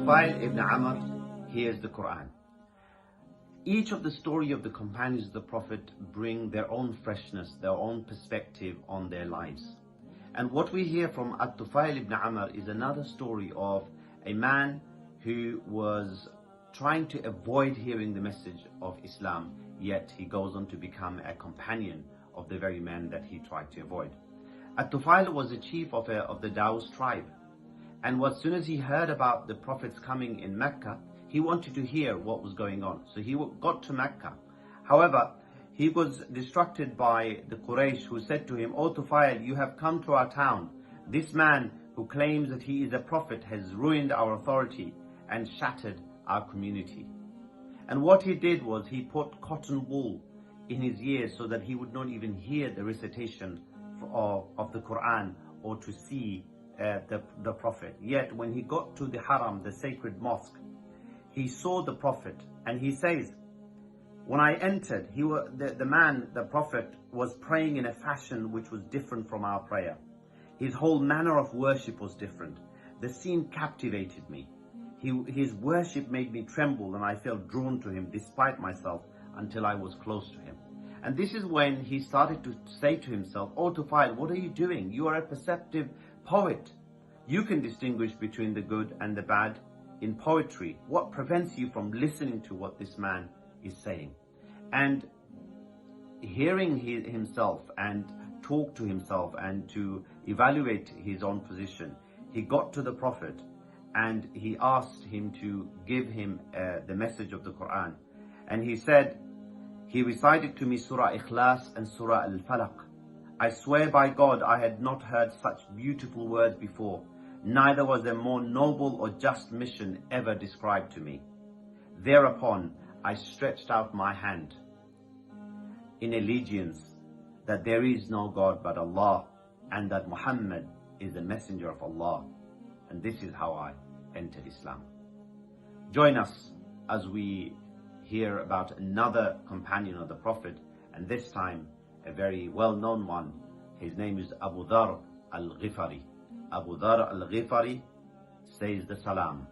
Tufayel Ibn Amr hears the Quran. Each of the story of the companions of the Prophet bring their own freshness, their own perspective on their lives. And what we hear from Tufayel Ibn Amr is another story of a man who was trying to avoid hearing the message of Islam, yet he goes on to become a companion of the very man that he tried to avoid. Tufayel was the chief of the Daws tribe. And as soon as he heard about the Prophet's coming in Mecca, he wanted to hear what was going on. So he got to Mecca. However, he was distracted by the Quraysh, who said to him, "O Tufayel, you have come to our town. This man who claims that he is a prophet has ruined our authority and shattered our community." And what he did was he put cotton wool in his ears so that he would not even hear the recitation of the Quran or to see the Prophet. Yet when he got to the Haram, the sacred mosque, he saw the Prophet, and he says, "When I entered, the Prophet was praying in a fashion which was different from our prayer. His whole manner of worship was different. The scene captivated me. His worship made me tremble, and I felt drawn to him despite myself until I was close to him." And this is when he started to say to himself, "Oh Tufayel, what are you doing? You are a perceptive poet. You can distinguish between the good and the bad in poetry. What prevents you from listening to what this man is saying?" And hearing himself and talk to himself and to evaluate his own position, he got to the Prophet and he asked him to give him the message of the Quran. And he recited to me Surah Ikhlas and Surah Al-Falaq. "I swear by God, I had not heard such beautiful words before. Neither was a more noble or just mission ever described to me. Thereupon, I stretched out my hand in allegiance that there is no God but Allah, and that Muhammad is the messenger of Allah. And this is how I entered Islam." Join us as we hear about another companion of the Prophet, and this time a very well-known one. His name is Abu Dhar al-Ghifari. Abu Dhar al-Ghifari says the Salam.